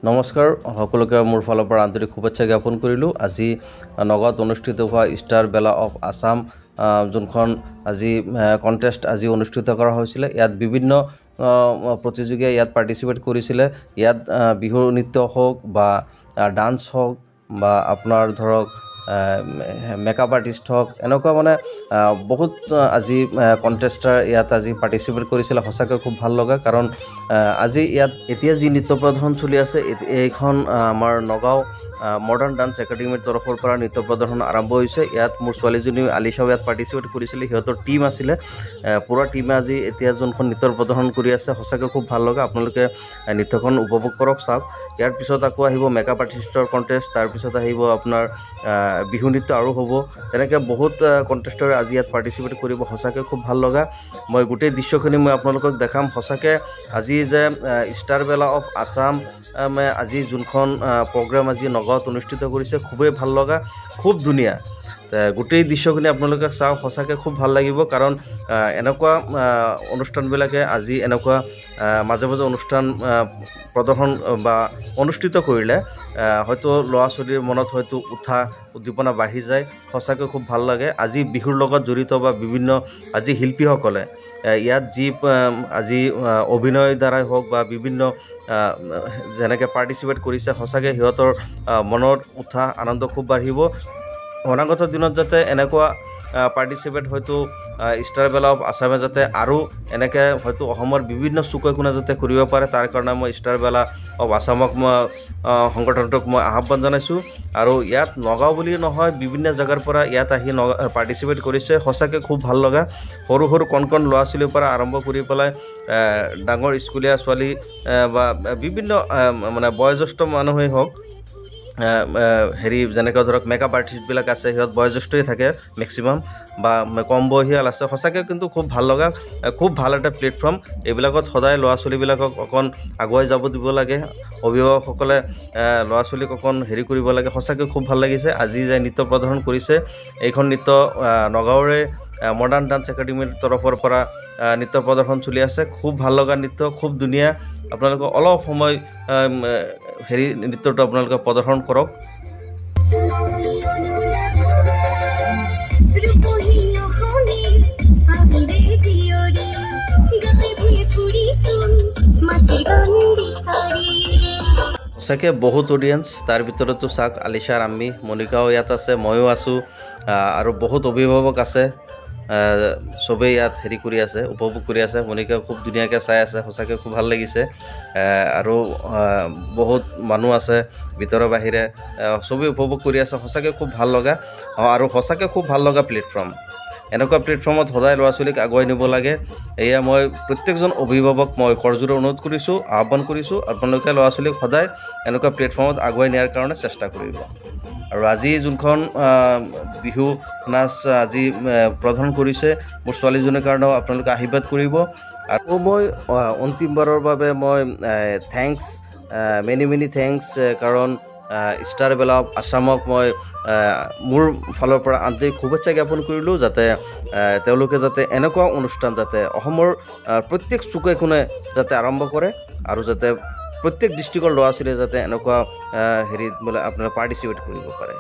নমস্কাৰ সকলোকে মোৰ ফালৰ পৰা আন্তৰিক শুভেচ্ছা জ্ঞাপন কৰিলোঁ। আজি নগাঁৱত অনুষ্ঠিত হোৱা ষ্টাৰ বেলা অফ আছাম যোনখন আজি কণ্টেষ্ট আজি অনুষ্ঠিত কৰা হৈছিলে। ইয়াত বিভিন্ন প্ৰতিযোগীয়ে ইয়াত পাৰ্টিচিপেট কৰিছিলে। ইয়াত বিহু নৃত্য হওক বা ডান্স হওক বা আপোনাৰ ধৰক মেকআপ আৰ্টিষ্ট হওক, এনেকুৱা মানে বহুত আজি কণ্টেষ্টাৰ ইয়াত আজি পাৰ্টিচিপেট কৰিছিলে। সঁচাকৈ খুব ভাল লগা, কাৰণ আজি ইয়াত এতিয়া যি নৃত্য প্ৰদৰ্শন চলি আছে, এইখন আমাৰ নগাঁও মডাৰ্ণ ডান্স একাডেমীৰ তৰফৰ পৰা নৃত্য প্ৰদৰ্শন আৰম্ভ হৈছে। ইয়াত মোৰ ছোৱালীজনী আলিছাও ইয়াত পাৰ্টিচিপেট কৰিছিলে। সিহঁতৰ টীম আছিলে, পুৰা টীমে আজি এতিয়া যোনখন নৃত্যৰ প্ৰদৰ্শন কৰি আছে, সঁচাকৈ খুব ভাল লগা। আপোনালোকে নৃত্যখন উপভোগ কৰক, চাওক। ইয়াৰ পিছত আকৌ আহিব মেকআপ আৰ্টিষ্টৰ কণ্টেষ্ট, তাৰপিছত আহিব আপোনাৰ বিহু নৃত্য আৰু হ'ব। তেনেকৈ বহুত কণ্টেষ্টৰে আজি ইয়াত পাৰ্টিচিপেট কৰিব। সঁচাকৈ খুব ভাল লগা। মই গোটেই দৃশ্যখিনি মই আপোনালোকক দেখাম। সঁচাকৈ আজি যে ষ্টাৰ বেলা অফ আছাম আজি যোনখন প্ৰগ্ৰেম আজি নগাঁৱত অনুষ্ঠিত কৰিছে, খুবেই ভাল লগা, খুব ধুনীয়া। গোটেই দৃশ্যখিনি আপোনালোকে চাওক, সঁচাকৈ খুব ভাল লাগিব। কাৰণ এনেকুৱা অনুষ্ঠানবিলাকে আজি এনেকুৱা মাজে মাজে অনুষ্ঠান প্ৰদৰ্শন বা অনুষ্ঠিত কৰিলে হয়তো ল'ৰা ছোৱালীৰ মনত হয়তো উদ্দীপনা বাঢ়ি যায়। সঁচাকৈ খুব ভাল লাগে। আজি বিহুৰ লগত জড়িত বা বিভিন্ন আজি শিল্পীসকলে ইয়াত যি আজি অভিনয়ৰ দ্বাৰাই হওক বা বিভিন্ন যেনেকৈ পাৰ্টিচিপেট কৰিছে, সঁচাকৈ সিহঁতৰ মনৰ উৎসাহ আনন্দ খুব বাঢ়িব। অনাগত দিনত যাতে এনেকুৱা পাৰ্টিচিপেট হয়তো ষ্টাৰ বেলা অফ আছামে যাতে আৰু এনেকৈ হয়তো অসমৰ বিভিন্ন চুকে কোণে যাতে কৰিব পাৰে, তাৰ কাৰণে মই ষ্টাৰ বেলা অফ আছামক মই সংগঠনটোক মই আহ্বান জনাইছোঁ। আৰু ইয়াত নগাঁও বুলি নহয়, বিভিন্ন জেগাৰ পৰা ইয়াত আহি পাৰ্টিচিপেট কৰিছে। সঁচাকৈ খুব ভাল লগা। সৰু সৰু কণ ল'ৰা ছোৱালীৰ পৰা আৰম্ভ কৰি পেলাই ডাঙৰ স্কুলীয়া ছোৱালী বা বিভিন্ন মানে বয়োজ্যেষ্ঠ মানুহেই হওক, যেনেকৈ ধৰক মেকআপ আৰ্টিষ্টবিলাক আছে, সিহঁত বয়োজ্যেষ্ঠই থাকে মেক্সিমাম, বা কম বয়সীয়াল আছে। সঁচাকৈ কিন্তু খুব ভাল লগা, খুব ভাল এটা প্লেটফৰ্ম। এইবিলাকত সদায় ল'ৰা ছোৱালীবিলাকক অকণ আগুৱাই যাব দিব লাগে। অভিভাৱকসকলে ল'ৰা ছোৱালীক অকণ কৰিব লাগে। সঁচাকৈ খুব ভাল লাগিছে। আজি যে নৃত্য প্ৰদৰ্শন কৰিছে, এইখন নৃত্য নগাঁৱৰে মডাৰ্ণ ডান্স একাডেমীৰ তৰফৰ পৰা নৃত্য প্ৰদৰ্শন চলি আছে। খুব ভাল লগা নৃত্য, খুব ধুনীয়া। আপোনালোকে অলপ সময় নৃত্যটো আপোনালোকে প্ৰদৰ্শন কৰক। সঁচাকৈ বহুত অডিয়েঞ্চ, তাৰ ভিতৰতো চাওক আলিছাৰ আম্মি, মনিকাও ইয়াত আছে, ময়ো আছোঁ, আৰু বহুত অভিভাৱক আছে। চবেই ইয়াত কৰি আছে, উপভোগ কৰি আছে। মনিকাও খুব ধুনীয়াকৈ চাই আছে। সঁচাকৈ খুব ভাল লাগিছে। আৰু বহুত মানুহ আছে ভিতৰৰ বাহিৰে, চবেই উপভোগ কৰি আছে। সঁচাকৈ খুব ভাল লগা, আৰু সঁচাকৈ খুব ভাল লগা প্লেটফৰ্ম। এনেকুৱা প্লেটফৰ্মত সদায় ল'ৰা ছোৱালীক আগুৱাই নিব লাগে। এয়া মই প্ৰত্যেকজন অভিভাৱক মই কৰজোৰে অনুৰোধ কৰিছোঁ, আহ্বান কৰিছোঁ, আপোনালোকে ল'ৰা ছোৱালীক সদায় এনেকুৱা প্লেটফৰ্মত আগুৱাই নিয়াৰ কাৰণে চেষ্টা কৰিব। আৰু আজি যোনখন বিহু নাচ আজি প্ৰদৰ্শন কৰিছে, মোৰ ছোৱালীজনীৰ কাৰণেও আপোনালোকে আশীৰ্বাদ কৰিব। আৰু মই অন্তিমবাৰৰ বাবে মই মেনি থেংকছ, কাৰণ ষ্টাৰ বেলা অফ আছামক মই মোৰ ফালৰ পৰা আন্তৰিক শুভেচ্ছা জ্ঞাপন কৰিলোঁ, যাতে তেওঁলোকে যাতে এনেকুৱা অনুষ্ঠান যাতে অসমৰ প্ৰত্যেক চুকে কোণে যাতে আৰম্ভ কৰে, আৰু যাতে প্ৰত্যেক ডিষ্ট্ৰিক্টৰ ল'ৰা ছোৱালীয়ে যাতে এনেকুৱা বোলে আপোনাৰ পাৰ্টিচিপেট কৰিব পাৰে।